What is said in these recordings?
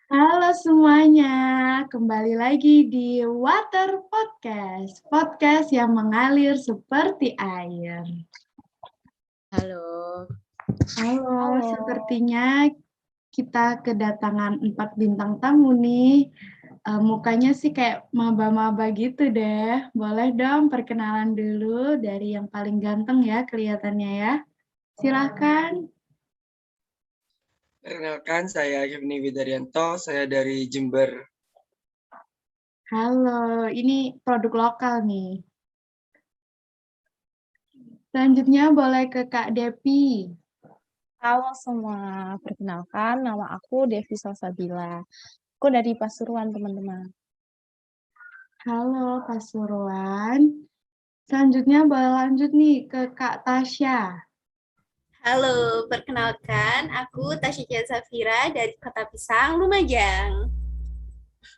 Halo semuanya, kembali lagi di Water Podcast, podcast yang mengalir seperti air. Halo. Halo, sepertinya kita kedatangan 4 bintang tamu nih. Mukanya sih kayak maba-maba gitu deh. Boleh dong perkenalan dulu dari yang paling ganteng ya kelihatannya ya. Silahkan. Perkenalkan, saya Yevni Widaryanto, saya dari Jember. Halo, ini produk lokal nih. Selanjutnya boleh ke Kak Depi. Halo semua, perkenalkan nama aku Devi Salsabila. Aku dari Pasuruan, teman-teman. Halo Pasuruan. Selanjutnya boleh lanjut nih ke Kak Tasya. Halo, perkenalkan aku Tasya Zafira dari Kota Pisang, Lumajang.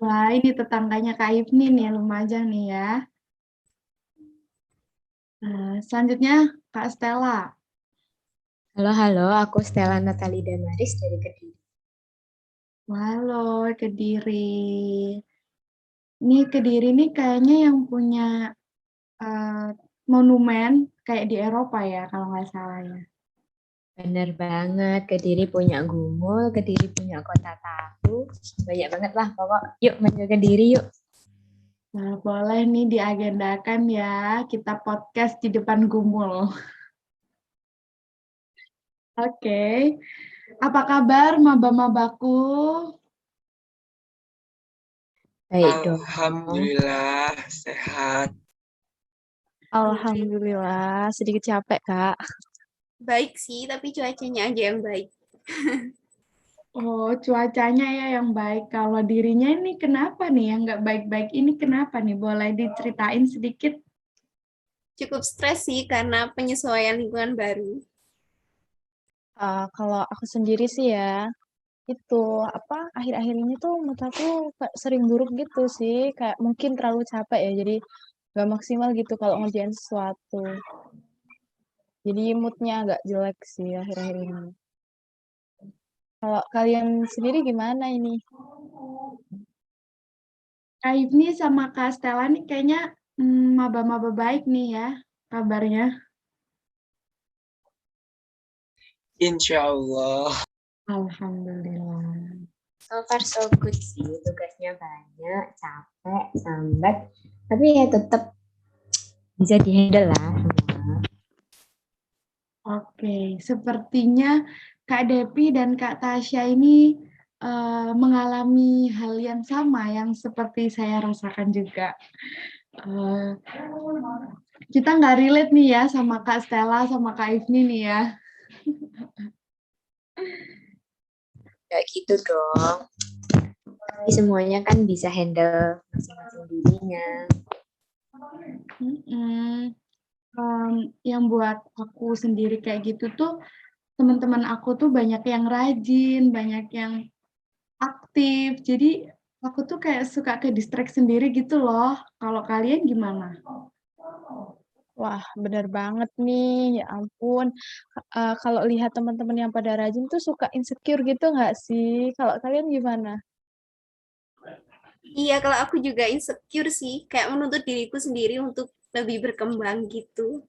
Wah, ini tetangganya Kak Ifni nih, Lumajang nih ya. Selanjutnya Kak Stella. Halo, aku Stella Natali Damaris dari Kediri. Halo, Kediri. Ini Kediri nih kayaknya yang punya monumen kayak di Eropa ya, kalau nggak salah ya. Bener banget, Kediri punya Gumul, Kediri punya Kota Tahu. Banyak banget lah pokok. Yuk main ke Kediri yuk. Nah, boleh nih diagendakan ya, kita podcast di depan Gumul. Oke. Apa kabar maba-mabaku? Baik dong. Alhamdulillah, sehat. Alhamdulillah, sedikit capek, Kak. Baik sih, tapi cuacanya aja yang baik. Oh, cuacanya ya yang baik. Kalau dirinya ini kenapa nih yang nggak baik-baik ini kenapa nih? Boleh diceritain sedikit? Cukup stres sih karena penyesuaian lingkungan baru. Kalau aku sendiri sih ya, itu akhir-akhir ini tuh menurut aku sering buruk gitu sih, kayak mungkin terlalu capek ya, jadi nggak maksimal gitu kalau ngerjain sesuatu. Jadi moodnya agak jelek sih akhir-akhir ini. Kalau kalian sendiri gimana ini? Kak Ifni sama Kak Stella nih kayaknya maba-maba baik nih ya kabarnya. Insya Allah. Alhamdulillah. So far so good sih, tugasnya banyak, capek, sambat. Tapi ya tetap bisa dihandle lah semua. Oke, sepertinya Kak Depi dan Kak Tasya ini mengalami hal yang sama yang seperti saya rasakan juga. Kita nggak relate nih ya sama Kak Stella sama Kak Ifni nih ya. Kayak gitu dong. Tapi semuanya kan bisa handle masing-masing dirinya. Yang buat aku sendiri kayak gitu tuh teman-teman aku tuh banyak yang rajin, banyak yang aktif. Jadi aku tuh kayak suka ke distract sendiri gitu loh. Kalau kalian gimana? Wah, benar banget nih, ya ampun. Kalau lihat teman-teman yang pada rajin tuh suka insecure gitu nggak sih? Kalau kalian gimana? Iya, kalau aku juga insecure sih, kayak menuntut diriku sendiri untuk lebih berkembang gitu.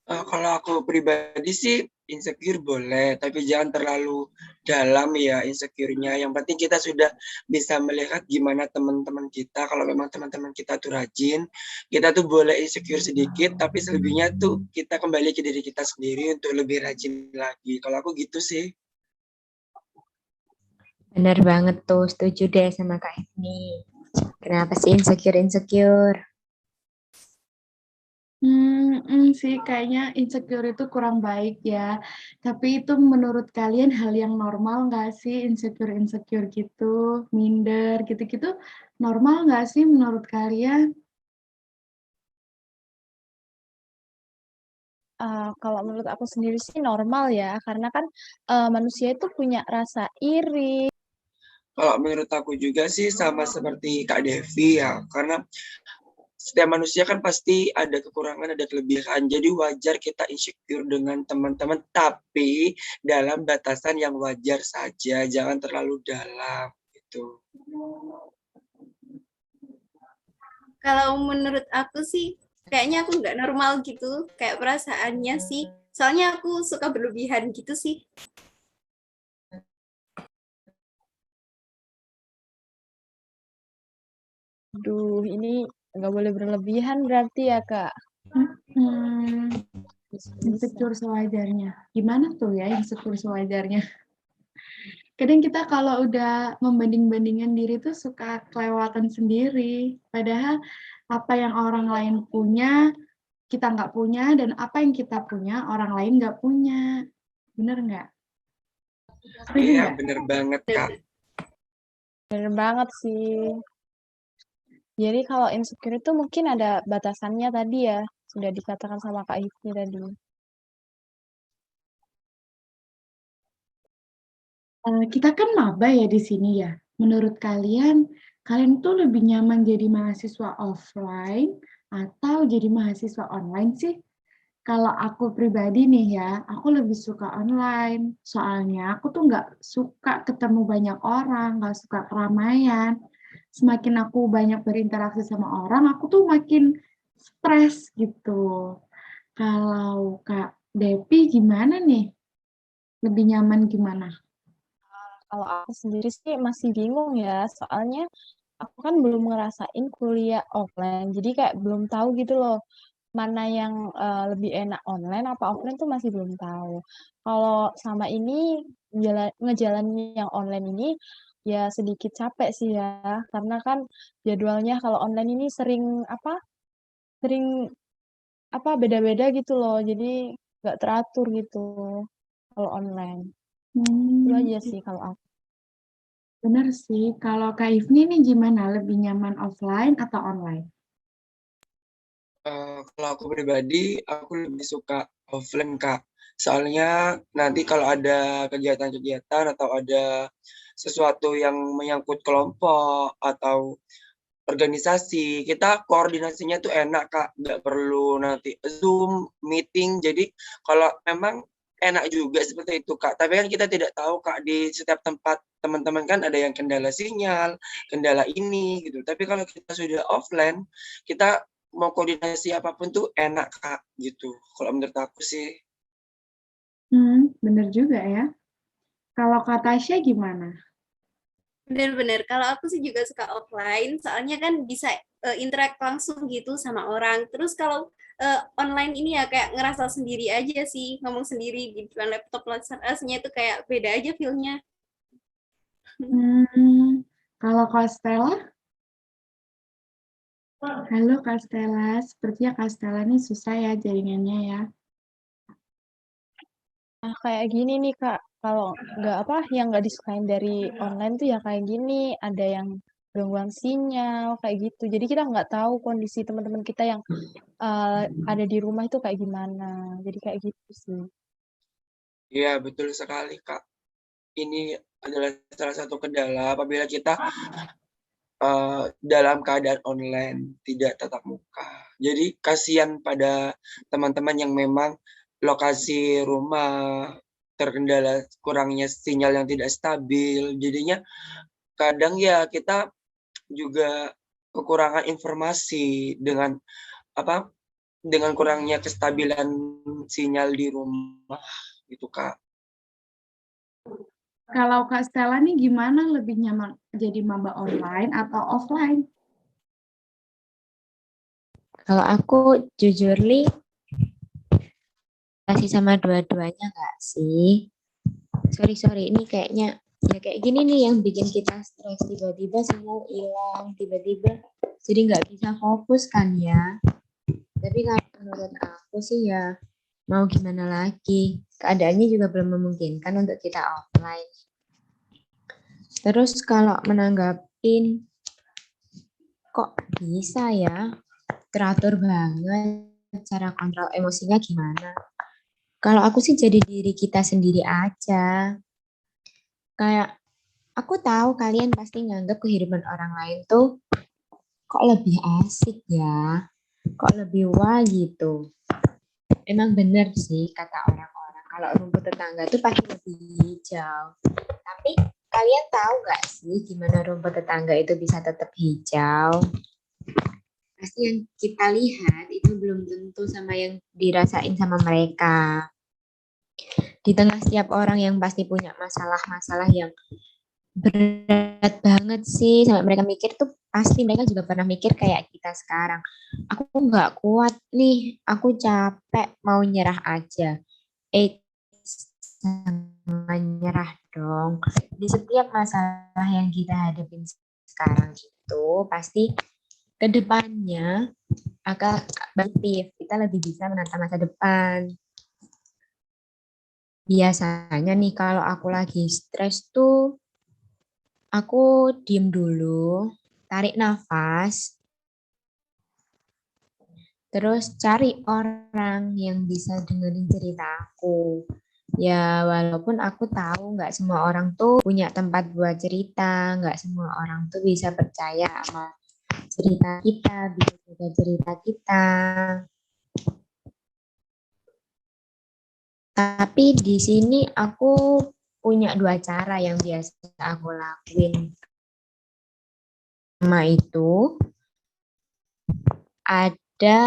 Kalau aku pribadi sih insecure boleh, tapi jangan terlalu dalam ya insecure-nya. Yang penting kita sudah bisa melihat gimana teman-teman kita. Kalau memang teman-teman kita tuh rajin, kita tuh boleh insecure sedikit, tapi selebihnya tuh kita kembali ke diri kita sendiri untuk lebih rajin lagi. Kalau aku gitu sih. Bener banget tuh, setuju deh sama Kak Ifni. Kenapa sih insecure? Sih kayaknya insecure itu kurang baik ya. Tapi itu menurut kalian hal yang normal nggak sih insecure gitu, minder gitu-gitu normal nggak sih menurut kalian? Kalau menurut aku sendiri sih normal ya, karena kan manusia itu punya rasa iri. Kalau menurut aku juga sih sama seperti Kak Devi ya, karena setiap manusia kan pasti ada kekurangan, ada kelebihan. Jadi wajar kita insecure dengan teman-teman, tapi dalam batasan yang wajar saja, jangan terlalu dalam gitu. Kalau menurut aku sih, kayaknya aku nggak normal gitu, kayak perasaannya sih. Soalnya aku suka berlebihan gitu sih. Aduh, ini nggak boleh berlebihan berarti ya, Kak. Hmm, Bisa-bisa. insecure sewajarnya. Gimana tuh ya insecure sewajarnya? Kadang kita kalau udah membanding-bandingkan diri tuh suka kelewatan sendiri. Padahal apa yang orang lain punya, kita nggak punya, dan apa yang kita punya, orang lain nggak punya. Bener nggak? Setuju Iya, nggak? bener banget, Kak. Bener banget sih. Jadi kalau insecure itu mungkin ada batasannya tadi ya, sudah dikatakan sama Kak Hifni tadi. Kita kan maba ya di sini ya. Menurut kalian, kalian tuh lebih nyaman jadi mahasiswa offline atau jadi mahasiswa online sih? Kalau aku pribadi nih ya, aku lebih suka online. Soalnya aku tuh nggak suka ketemu banyak orang, nggak suka keramaian. Semakin aku banyak berinteraksi sama orang, aku tuh makin stres gitu. Kalau Kak Depi gimana nih? Lebih nyaman gimana? Kalau aku sendiri sih masih bingung ya, soalnya aku kan belum ngerasain kuliah offline, jadi kayak belum tahu gitu loh, mana yang lebih enak online apa offline tuh masih belum tahu. Kalau sama ini ngejalanin yang online ini ya sedikit capek sih ya, karena kan jadwalnya kalau online ini sering apa beda-beda gitu loh, jadi nggak teratur gitu kalau online. Itu aja sih kalau aku. Benar sih. Kalau Kak Ifni nih gimana? Lebih nyaman offline atau online? Kalau aku pribadi, aku lebih suka offline, Kak. Soalnya nanti kalau ada kegiatan-kegiatan atau ada sesuatu yang menyangkut kelompok atau organisasi, kita koordinasinya tuh enak, Kak. Nggak perlu nanti Zoom, meeting. Jadi kalau memang enak juga seperti itu, Kak. Tapi kan kita tidak tahu, Kak, di setiap tempat teman-teman kan ada yang kendala sinyal, kendala ini gitu. Tapi kalau kita sudah offline, kita mau koordinasi apapun tuh enak, Kak, gitu. Kalau menurut aku sih. Bener juga ya. Kalau Kak Tasya gimana? Bener-bener. Kalau aku sih juga suka offline, soalnya kan bisa interact langsung gitu sama orang. Terus kalau online ini ya kayak ngerasa sendiri aja sih, ngomong sendiri di depan laptop, rasanya itu kayak beda aja feel-nya. Kalau Kak Stella? Halo Kak Stella, sepertinya Kak Stella ini susah ya jaringannya ya. Nah, kayak gini nih Kak, kalau yang nggak disukain dari online tuh ya kayak gini, ada yang gangguan sinyal kayak gitu. Jadi kita nggak tahu kondisi teman-teman kita yang ada di rumah itu kayak gimana. Jadi kayak gitu sih. Iya, betul sekali, Kak. Ini adalah salah satu kendala apabila kita dalam keadaan online, tidak tatap muka. Jadi kasihan pada teman-teman yang memang lokasi rumah terkendala kurangnya sinyal yang tidak stabil. Jadinya kadang ya kita juga kekurangan informasi dengan apa dengan kurangnya kestabilan sinyal di rumah gitu, Kak. Kalau Kak Stella nih gimana lebih nyaman jadi maba online atau offline? Kalau aku jujur kasih sama dua-duanya nggak sih? Sorry, ini kayaknya ya kayak gini nih yang bikin kita stres, tiba-tiba semua hilang, tiba-tiba jadi nggak bisa fokus kan ya. Tapi kalau menurut aku sih ya mau gimana lagi, keadaannya juga belum memungkinkan untuk kita offline. Terus kalau menanggapin kok bisa ya teratur banget, cara kontrol emosinya gimana? Kalau aku sih jadi diri kita sendiri aja. Kayak aku tahu kalian pasti nganggap kehidupan orang lain tuh kok lebih asik ya, kok lebih wah gitu. Emang bener sih kata orang-orang kalau rumput tetangga tuh pasti lebih hijau. Tapi kalian tahu nggak sih gimana rumput tetangga itu bisa tetap hijau? Pasti yang kita lihat itu belum tentu sama yang dirasain sama mereka. Di tengah setiap orang yang pasti punya masalah-masalah yang berat banget sih sampai mereka mikir tuh pasti mereka juga pernah mikir kayak kita sekarang. Aku nggak kuat nih, aku capek mau nyerah aja. Jangan nyerah dong. Di setiap masalah yang kita hadapin sekarang itu pasti ke depannya akan positif. Kita lebih bisa menata masa depan. Biasanya nih kalau aku lagi stres tuh aku diem dulu, tarik nafas, terus cari orang yang bisa dengerin cerita aku. Ya walaupun aku tahu nggak semua orang tuh punya tempat buat cerita, nggak semua orang tuh bisa percaya sama cerita kita, bisa juga cerita kita. Tapi di sini aku punya dua cara yang biasa aku lakuin. Pertama itu ada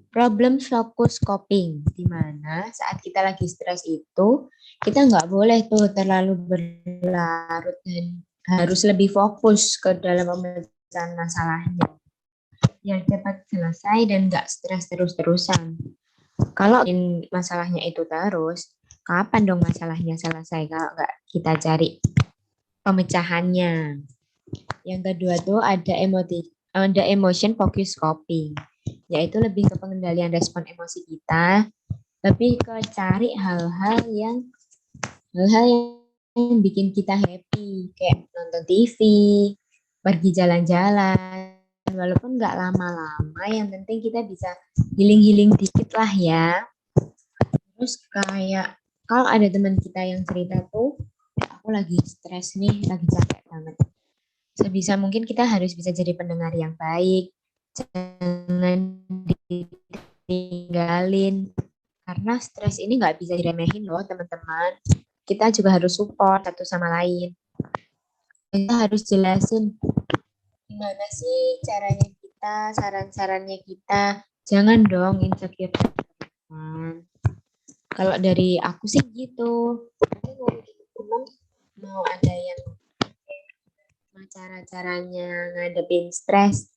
problem focus coping, di mana saat kita lagi stres itu kita nggak boleh tuh terlalu berlarut dan harus lebih fokus ke dalam pemecahan masalahnya biar cepat selesai dan nggak stres terus-terusan. Kalau masalahnya itu terus, kapan dong masalahnya selesai kalau nggak kita cari pemecahannya? Yang kedua tuh ada emotion focus coping, yaitu lebih ke pengendalian respon emosi kita, lebih ke cari hal-hal yang bikin kita happy, kayak nonton TV, pergi jalan-jalan, walaupun nggak lama-lama, yang penting kita bisa healing-healing dikit lah ya. Terus kayak kalau ada teman kita yang cerita tuh, aku lagi stres nih, lagi capek banget. Sebisa mungkin kita harus bisa jadi pendengar yang baik, jangan ditinggalin. Karena stres ini nggak bisa diremehin loh teman-teman. Kita juga harus support satu sama lain. Kita harus jelasin gimana sih caranya kita, saran-sarannya kita. Jangan dong insecure. Kalau dari aku sih gitu. Nanti mau ada yang cara-caranya ngadepin stres.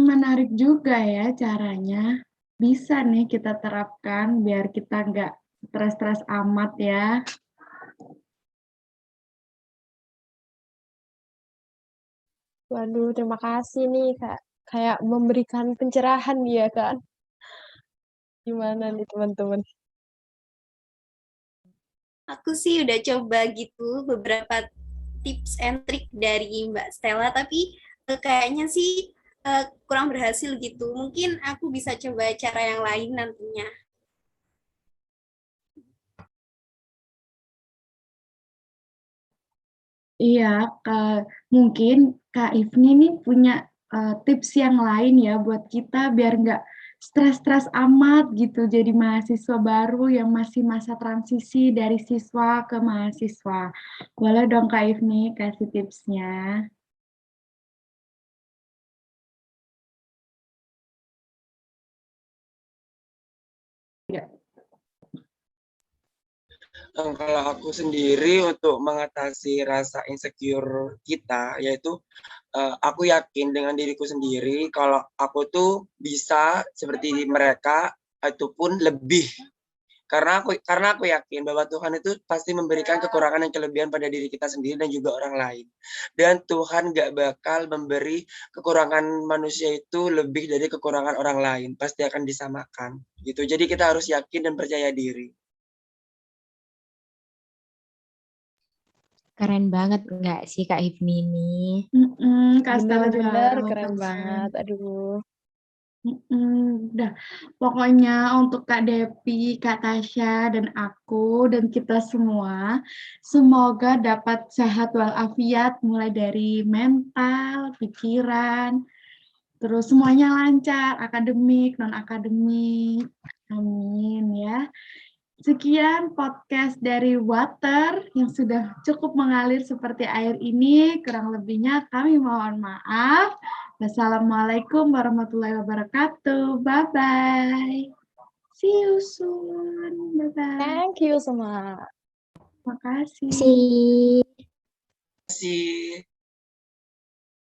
Menarik juga ya caranya. Bisa nih kita terapkan biar kita nggak stres-stres amat ya. Waduh, terima kasih nih Kak. Kayak memberikan pencerahan ya kan. Gimana nih teman-teman? Aku sih udah coba gitu beberapa tips and trick dari Mbak Stella, tapi kayaknya sih kurang berhasil gitu. Mungkin aku bisa coba cara yang lain nantinya. Iya, mungkin Kak Ifni nih punya tips yang lain ya buat kita biar nggak stres-stres amat gitu jadi mahasiswa baru yang masih masa transisi dari siswa ke mahasiswa. Boleh dong Kak Ifni kasih tipsnya? Ya. Kalau aku sendiri untuk mengatasi rasa insecure kita, yaitu aku yakin dengan diriku sendiri kalau aku tuh bisa seperti mereka ataupun lebih. Karena aku yakin bahwa Tuhan itu pasti memberikan kekurangan dan kelebihan pada diri kita sendiri dan juga orang lain. Dan Tuhan gak bakal memberi kekurangan manusia itu lebih dari kekurangan orang lain. Pasti akan disamakan. Gitu. Jadi kita harus yakin dan percaya diri. Keren banget enggak sih Kak Hifni ini? Kak Stella juga Bener-bener keren. keren banget. Aduh. Udah, pokoknya untuk Kak Depi, Kak Tasya, dan aku, dan kita semua, semoga dapat sehat walafiat mulai dari mental, pikiran, terus semuanya lancar, akademik, non-akademik. Amin ya. Sekian podcast dari Water yang sudah cukup mengalir seperti air ini. Kurang lebihnya kami mohon maaf. Wassalamualaikum warahmatullahi wabarakatuh. Bye-bye. See you soon. Bye-bye. Thank you semua. Terima kasih. Si Terima kasih.